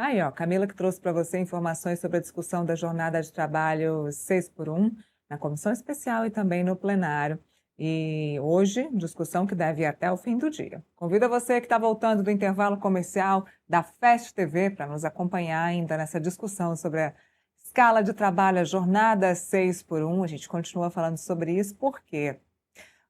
Aí, ó, Camila que trouxe para você informações sobre a discussão da jornada de trabalho 6 por um na comissão especial e também no plenário. E hoje, discussão que deve ir até o fim do dia. Convido você que está voltando do intervalo comercial da Fast TV para nos acompanhar ainda nessa discussão sobre a escala de trabalho, a jornada 6 por um. A gente continua falando sobre isso porque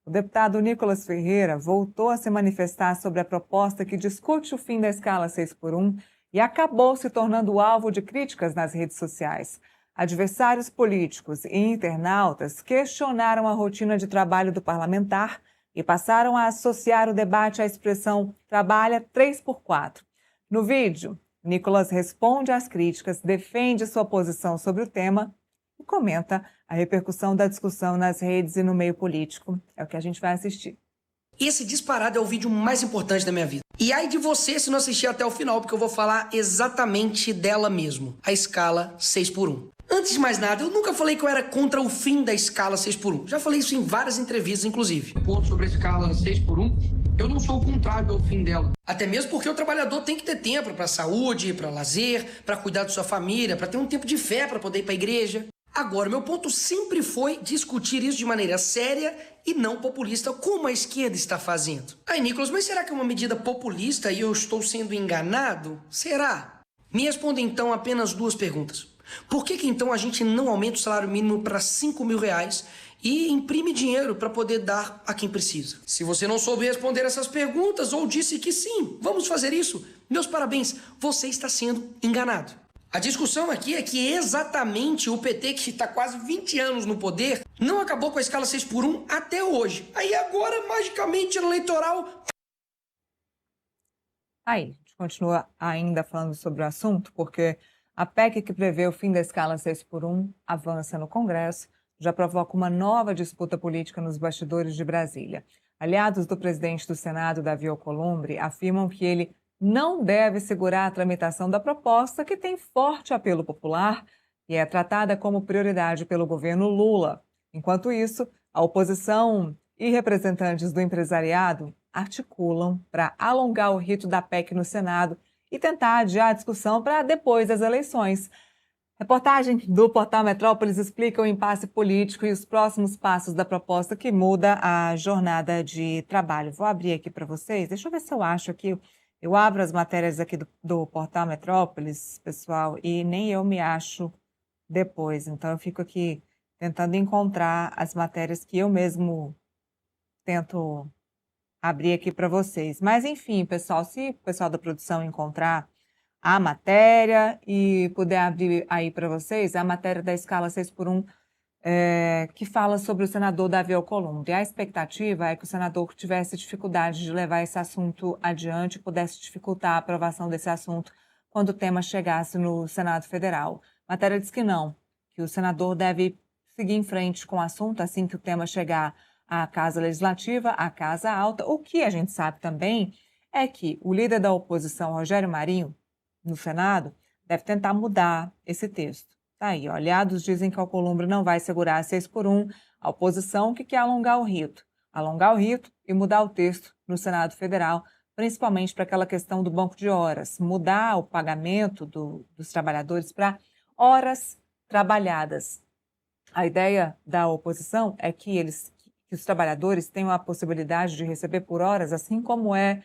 o deputado Nicolas Ferreira voltou a se manifestar sobre a proposta que discute o fim da escala 6 por um e acabou se tornando alvo de críticas nas redes sociais. Adversários políticos e internautas questionaram a rotina de trabalho do parlamentar e passaram a associar o debate à expressão trabalha 3 por 4. No vídeo, Nicolas responde às críticas, defende sua posição sobre o tema e comenta a repercussão da discussão nas redes e no meio político. É o que a gente vai assistir. Esse disparado é o vídeo mais importante da minha vida. E ai de você se não assistir até o final, porque eu vou falar exatamente dela mesmo. A escala 6 por 1. Antes de mais nada, eu nunca falei que eu era contra o fim da escala 6 por 1. Já falei isso em várias entrevistas, inclusive. Ponto sobre a escala 6 por 1, eu não sou contrário ao fim dela. Até mesmo porque o trabalhador tem que ter tempo para saúde, para lazer, para cuidar de sua família, para ter um tempo de fé para poder ir para a igreja. Agora, meu ponto sempre foi discutir isso de maneira séria e não populista, como a esquerda está fazendo. Aí, Nicolas, mas será que é uma medida populista e eu estou sendo enganado? Será? Me responda então apenas duas perguntas. Por que então a gente não aumenta o salário mínimo para R$ 5.000 e imprime dinheiro para poder dar a quem precisa? Se você não soube responder essas perguntas ou disse que sim, vamos fazer isso, meus parabéns, você está sendo enganado. A discussão aqui é que exatamente o PT, que está quase 20 anos no poder, não acabou com a escala 6 por 1 até hoje. Aí agora, magicamente, no eleitoral... Aí, a gente continua ainda falando sobre o assunto, porque a PEC que prevê o fim da escala 6 por 1 avança no Congresso, já provoca uma nova disputa política nos bastidores de Brasília. Aliados do presidente do Senado, Davi Alcolumbre, afirmam que ele não deve segurar a tramitação da proposta, que tem forte apelo popular e é tratada como prioridade pelo governo Lula. Enquanto isso, a oposição e representantes do empresariado articulam para alongar o rito da PEC no Senado e tentar adiar a discussão para depois das eleições. Reportagem do Portal Metrópolis explica o impasse político e os próximos passos da proposta que muda a jornada de trabalho. Vou abrir aqui para vocês, deixa eu ver se eu acho aqui. Eu abro as matérias aqui do Portal Metrópolis, pessoal, e nem eu me acho depois. Então, eu fico aqui tentando encontrar as matérias que eu mesmo tento abrir aqui para vocês. Mas, enfim, pessoal, se o pessoal da produção encontrar a matéria e puder abrir aí para vocês, a matéria da escala 6 por 1, que fala sobre o senador Davi Alcolumbre. A expectativa é que o senador tivesse dificuldade de levar esse assunto adiante, pudesse dificultar a aprovação desse assunto quando o tema chegasse no Senado Federal. A matéria diz que não, que o senador deve seguir em frente com o assunto assim que o tema chegar à Casa Legislativa, à Casa Alta. O que a gente sabe também é que o líder da oposição, Rogério Marinho, no Senado, deve tentar mudar esse texto. Tá aí, ó. Aliados dizem que Alcolumbre não vai segurar a 6 por 1, a oposição que quer alongar o rito. Alongar o rito e mudar o texto no Senado Federal, principalmente para aquela questão do banco de horas, mudar o pagamento dos trabalhadores para horas trabalhadas. A ideia da oposição é que os trabalhadores tenham a possibilidade de receber por horas, assim como é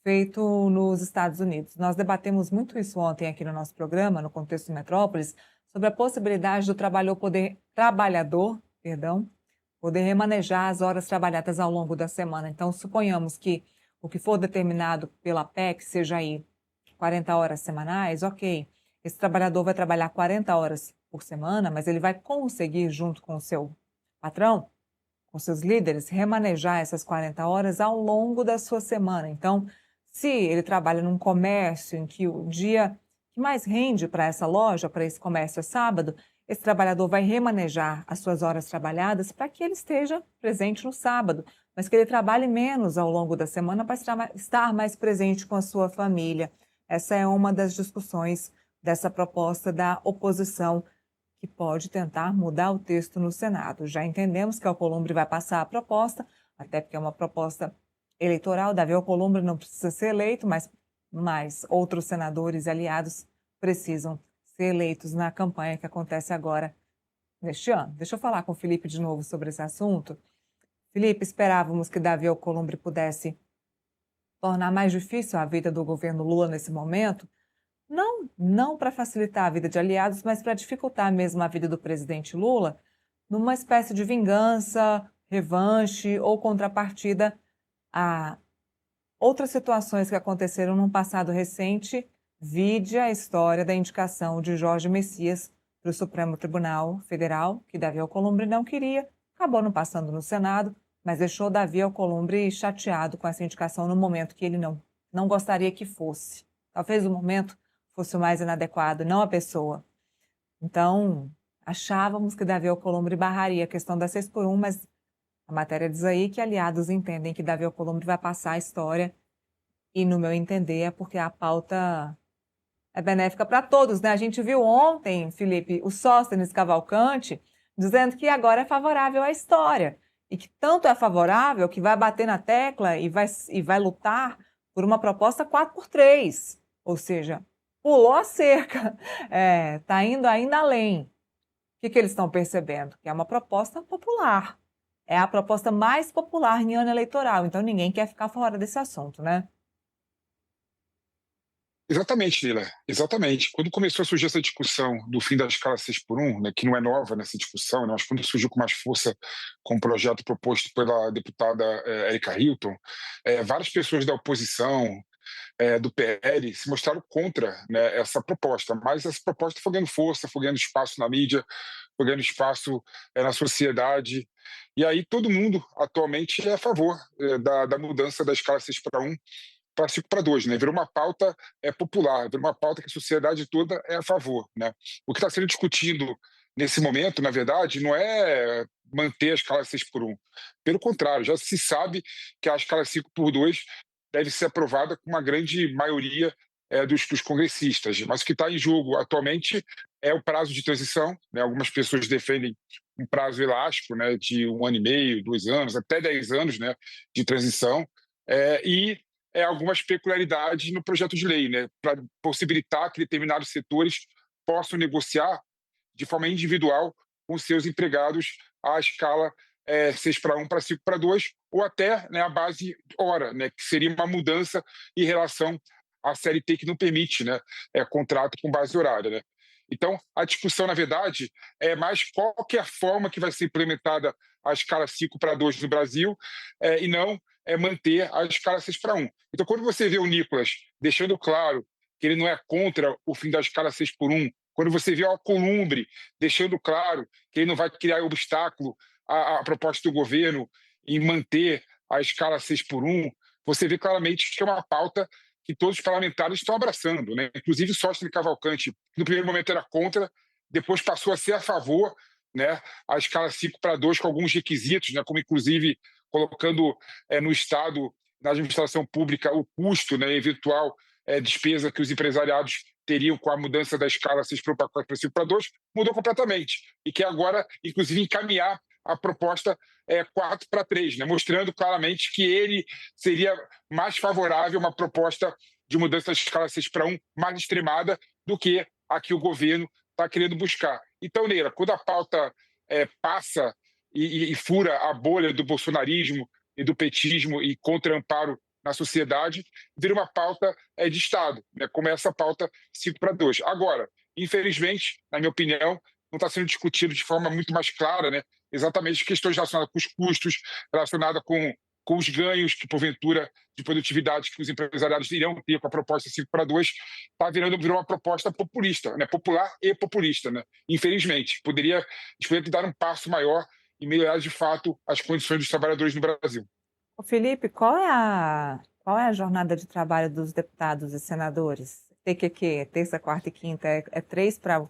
feito nos Estados Unidos. Nós debatemos muito isso ontem aqui no nosso programa, no Contexto Metrópolis, sobre a possibilidade do trabalhador poder remanejar as horas trabalhadas ao longo da semana. Então, suponhamos que o que for determinado pela PEC seja aí 40 horas semanais, ok. Esse trabalhador vai trabalhar 40 horas por semana, mas ele vai conseguir, junto com o seu patrão, com seus líderes, remanejar essas 40 horas ao longo da sua semana. Então, se ele trabalha num comércio em que o dia que mais rende para essa loja, para esse comércio é sábado, esse trabalhador vai remanejar as suas horas trabalhadas para que ele esteja presente no sábado, mas que ele trabalhe menos ao longo da semana para estar mais presente com a sua família. Essa é uma das discussões dessa proposta da oposição, que pode tentar mudar o texto no Senado. Já entendemos que Alcolumbre vai passar a proposta, até porque é uma proposta eleitoral. Davi Alcolumbre não precisa ser eleito, mas outros senadores aliados precisam ser eleitos na campanha que acontece agora neste ano. Deixa eu falar com o Felipe de novo sobre esse assunto. Felipe, esperávamos que Davi Alcolumbre pudesse tornar mais difícil a vida do governo Lula nesse momento, não para facilitar a vida de aliados, mas para dificultar mesmo a vida do presidente Lula, numa espécie de vingança, revanche ou contrapartida a outras situações que aconteceram num passado recente, vide a história da indicação de Jorge Messias para o Supremo Tribunal Federal, que Davi Alcolumbre não queria, acabou não passando no Senado, mas deixou Davi Alcolumbre chateado com essa indicação no momento que ele não gostaria que fosse. Talvez o momento fosse o mais inadequado, não a pessoa. Então, achávamos que Davi Alcolumbre barraria a questão da 6x1, mas a matéria diz aí que aliados entendem que Davi Alcolumbre vai passar a história e, no meu entender, é porque a pauta é benéfica para todos, né? A gente viu ontem, Felipe, o Sóstenes Cavalcante dizendo que agora é favorável à história e que tanto é favorável que vai bater na tecla e vai lutar por uma proposta 4x3, ou seja, pulou a cerca, está indo ainda além. O que eles estão percebendo? Que é uma proposta popular. É a proposta mais popular em ano eleitoral, então ninguém quer ficar fora desse assunto, né? Exatamente, Lila, exatamente. Quando começou a surgir essa discussão do fim da escala 6x1, né, que não é nova nessa discussão, né, mas quando surgiu com mais força com o projeto proposto pela deputada Erika Hilton, várias pessoas da oposição, do PL, se mostraram contra, né, essa proposta, mas essa proposta foi ganhando força, foi ganhando espaço na mídia, foi ganhando espaço na sociedade, e aí todo mundo atualmente é a favor da mudança da escala 6x1 para 5x2, né? Virou uma pauta popular, virou uma pauta que a sociedade toda é a favor, né? O que está sendo discutido nesse momento, na verdade, não é manter a escala 6x1. Pelo contrário, já se sabe que a escala 5x2 deve ser aprovada com uma grande maioria dos congressistas. Mas o que está em jogo atualmente é o prazo de transição, né? Algumas pessoas defendem um prazo elástico, né, de 1 ano e meio, 2 anos, até 10 anos, né, de transição, e algumas peculiaridades no projeto de lei, né, para possibilitar que determinados setores possam negociar de forma individual com seus empregados a escala 6x1 para 5x2, ou até, né, a base hora, né, que seria uma mudança em relação à CLT, que não permite, né, contrato com base horária, né. Então, a discussão, na verdade, é mais qual que é a forma que vai ser implementada a escala 5x2 no Brasil, e não manter a escala 6x1. Então, quando você vê o Nicolas deixando claro que ele não é contra o fim da escala 6x1, quando você vê o Alcolumbre deixando claro que ele não vai criar obstáculo à proposta do governo em manter a escala 6x1, você vê claramente que é uma pauta que todos os parlamentares estão abraçando, né? Inclusive o Sóstenes Cavalcante, que no primeiro momento era contra, depois passou a ser a favor, né, a escala 5x2 com alguns requisitos, né, como inclusive colocando no Estado, na administração pública, o custo, né, eventual despesa que os empresariados teriam com a mudança da escala 6x1 para 5x2, mudou completamente. E quer agora, inclusive, encaminhar a proposta 4x3, né, mostrando claramente que ele seria mais favorável a uma proposta de mudança da escala 6x1 mais extremada do que a que o governo está querendo buscar. Então, Neira, quando a pauta passa e fura a bolha do bolsonarismo e do petismo e contra-amparo na sociedade, vira uma pauta de Estado, né, como essa pauta 5x2. Agora, infelizmente, na minha opinião, não está sendo discutido de forma muito mais clara, né, exatamente questões relacionadas com os custos, relacionadas com os ganhos que, porventura, de produtividade que os empresariados irão ter com a proposta 5x2, virou uma proposta populista, né, popular e populista, né, infelizmente. A gente poderia dar um passo maior e melhorar, de fato, as condições dos trabalhadores no Brasil. Ô Felipe, qual é a jornada de trabalho dos deputados e senadores? TQQ, terça, quarta e quinta, é 3 para...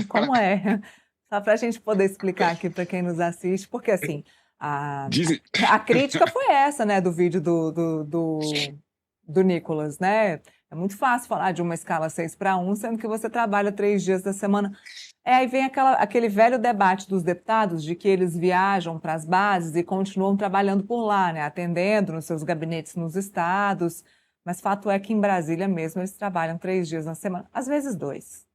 Como é? Só para a gente poder explicar aqui para quem nos assiste, porque assim, a crítica foi essa, né, do vídeo do Nicolas, né? É muito fácil falar de uma escala 6x1, sendo que você trabalha 3 dias da semana. Aí vem aquele velho debate dos deputados de que eles viajam para as bases e continuam trabalhando por lá, né? Atendendo nos seus gabinetes nos estados, Mas fato é que em Brasília mesmo eles trabalham 3 dias na semana, às vezes 2.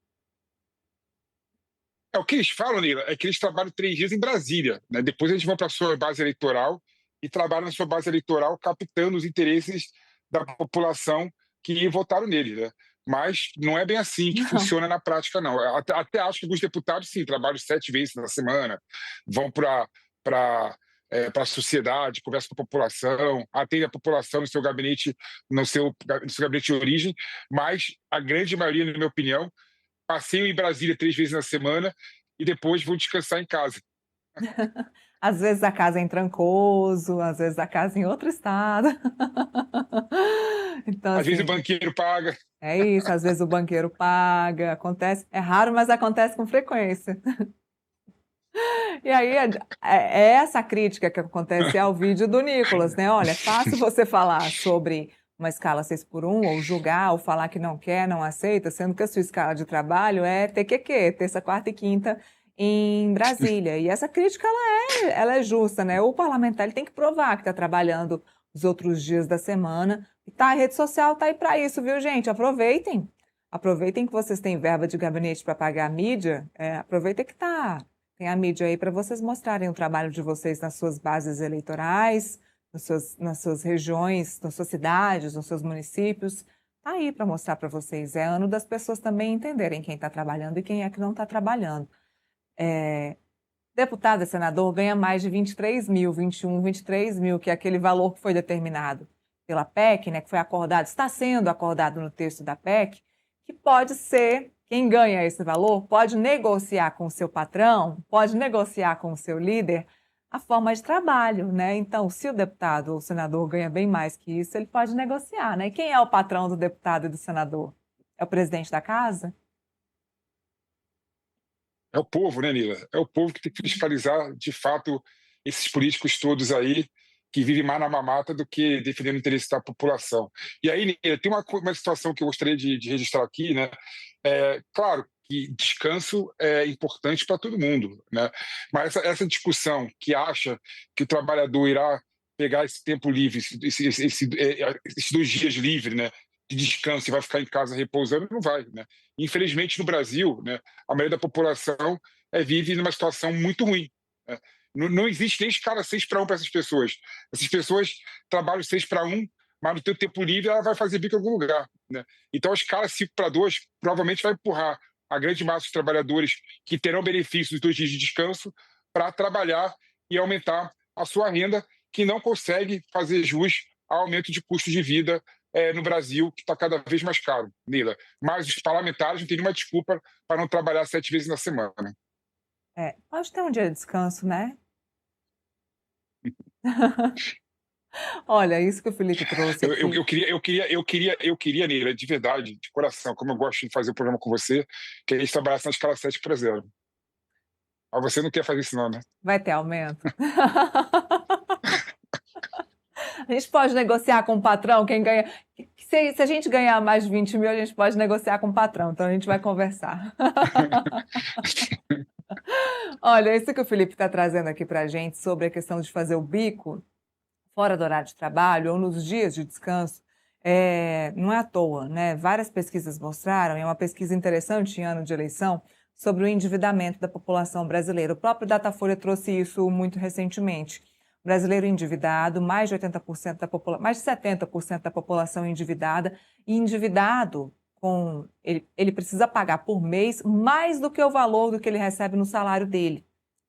O que eles falam, Neila, é que eles trabalham 3 dias em Brasília, né? Depois eles vão para a sua base eleitoral e trabalham na sua base eleitoral captando os interesses da população que votaram nele, né? Mas não é bem assim que Não. funciona na prática, não. Até acho que alguns deputados, sim, trabalham 7 vezes na semana, vão para a sociedade, conversam com a população, atende a população no seu gabinete, no seu gabinete de origem, mas a grande maioria, na minha opinião, passeiam em Brasília 3 vezes na semana e depois vão descansar em casa. Às vezes a casa é em Trancoso, às vezes a casa em outro estado. Então, Às vezes o assim, banqueiro paga. é isso, às vezes o banqueiro paga, acontece, é raro, mas acontece com frequência. E aí é essa crítica que acontece ao vídeo do Nicolas, né? Olha, é fácil você falar sobre uma escala 6x1, ou julgar, ou falar que não quer, não aceita, sendo que a sua escala de trabalho é TQQ, terça, quarta e quinta, em Brasília. E essa crítica, ela é justa, né? O parlamentar ele tem que provar que está trabalhando os outros dias da semana. E tá, a rede social está aí para isso, viu, gente? Aproveitem. Aproveitem que vocês têm verba de gabinete para pagar a mídia. Aproveitem que tem a mídia aí para vocês mostrarem o trabalho de vocês nas suas bases eleitorais, nas suas regiões, nas suas cidades, nos seus municípios. Está aí para mostrar para vocês. É ano das pessoas também entenderem quem está trabalhando e quem é que não está trabalhando. Deputado e senador ganha mais de 23 mil, 21, 23 mil, que é aquele valor que foi determinado pela PEC, né, que foi acordado, está sendo acordado no texto da PEC, que pode ser, quem ganha esse valor, pode negociar com o seu patrão, pode negociar com o seu líder a forma de trabalho, né? Então, se o deputado ou o senador ganha bem mais que isso, ele pode negociar, né? E quem é o patrão do deputado e do senador? É o presidente da casa? É o povo, né, Nila? É o povo que tem que fiscalizar, de fato, esses políticos todos aí que vivem mais na mamata do que defendendo o interesse da população. E aí, Nila, tem uma situação que eu gostaria de registrar aqui, né? Claro que descanso é importante para todo mundo, né? Mas essa discussão que acha que o trabalhador irá pegar esse tempo livre, esses 2 dias livres, né, de descanso e vai ficar em casa repousando, não vai, né? Infelizmente, no Brasil, né, a maioria da população vive numa situação muito ruim, né? Não existe nem escala 6x1 para essas pessoas. Essas pessoas trabalham 6x1, mas no seu tempo livre ela vai fazer bico em algum lugar, né? Então a escala 5x2 provavelmente vai empurrar a grande massa dos trabalhadores que terão benefício dos 2 dias de descanso para trabalhar e aumentar a sua renda, que não consegue fazer jus ao aumento de custo de vida no Brasil, que está cada vez mais caro, Nila. Mas os parlamentares não têm nenhuma desculpa para não trabalhar 7 vezes na semana. Pode ter um dia de descanso, né? Olha, isso que o Felipe trouxe Eu, eu, aqui. eu queria, Nila, de verdade, de coração, como eu gosto de fazer o programa com você, que a gente trabalhasse na escala 7x0. Mas você não quer fazer isso não, né? Vai ter aumento? A gente pode negociar com o patrão, quem ganha. Se a gente ganhar mais de 20 mil, a gente pode negociar com o patrão, então a gente vai conversar. Olha, isso que o Felipe está trazendo aqui para a gente sobre a questão de fazer o bico fora do horário de trabalho ou nos dias de descanso, não é à toa, né? Várias pesquisas mostraram, e é uma pesquisa interessante em ano de eleição, sobre o endividamento da população brasileira. O próprio Datafolha trouxe isso muito recentemente. O brasileiro endividado, mais de 80% da população, mais de 70% da população endividada, e endividado ele precisa pagar por mês mais do que o valor do que ele recebe no salário dele.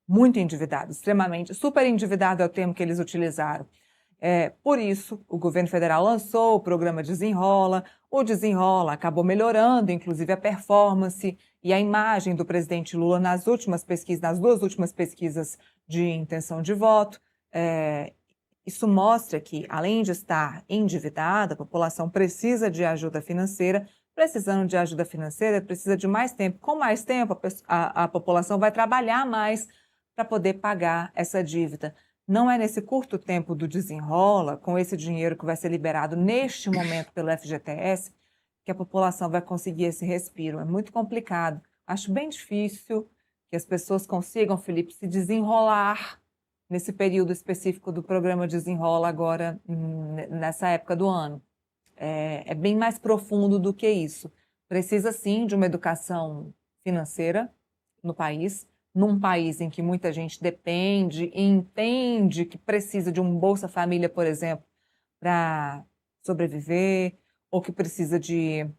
Muito endividado, extremamente, super endividado é o termo que eles utilizaram. Por isso, o governo federal lançou o programa Desenrola. O Desenrola acabou melhorando, inclusive, a performance e a imagem do presidente Lula nas duas últimas pesquisas de intenção de voto. Isso mostra que, além de estar endividada, a população precisa de ajuda financeira. Precisando de ajuda financeira, precisa de mais tempo. Com mais tempo, a população vai trabalhar mais para poder pagar essa dívida. Não é nesse curto tempo do Desenrola, com esse dinheiro que vai ser liberado neste momento pelo FGTS, que a população vai conseguir esse respiro. É muito complicado. Acho bem difícil que as pessoas consigam, Felipe, se desenrolar nesse período específico do programa Desenrola agora, nessa época do ano. É bem mais profundo do que isso. Precisa, sim, de uma educação financeira no país, num país em que muita gente depende e entende que precisa de um Bolsa Família, por exemplo, para sobreviver, ou que precisa de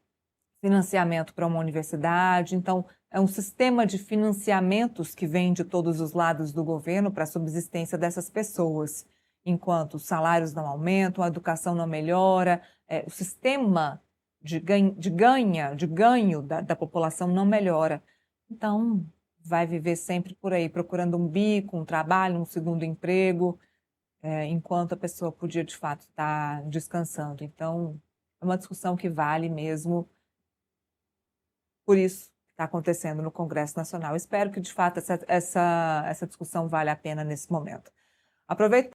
financiamento para uma universidade. Então, é um sistema de financiamentos que vem de todos os lados do governo para a subsistência dessas pessoas. Enquanto os salários não aumentam, a educação não melhora, o sistema de ganho da população não melhora. Então, vai viver sempre por aí, procurando um bico, um trabalho, um segundo emprego, enquanto a pessoa podia, de fato, estar descansando. Então, é uma discussão que vale mesmo por isso que está acontecendo no Congresso Nacional. Espero que, de fato, essa discussão vale a pena nesse momento. Aproveito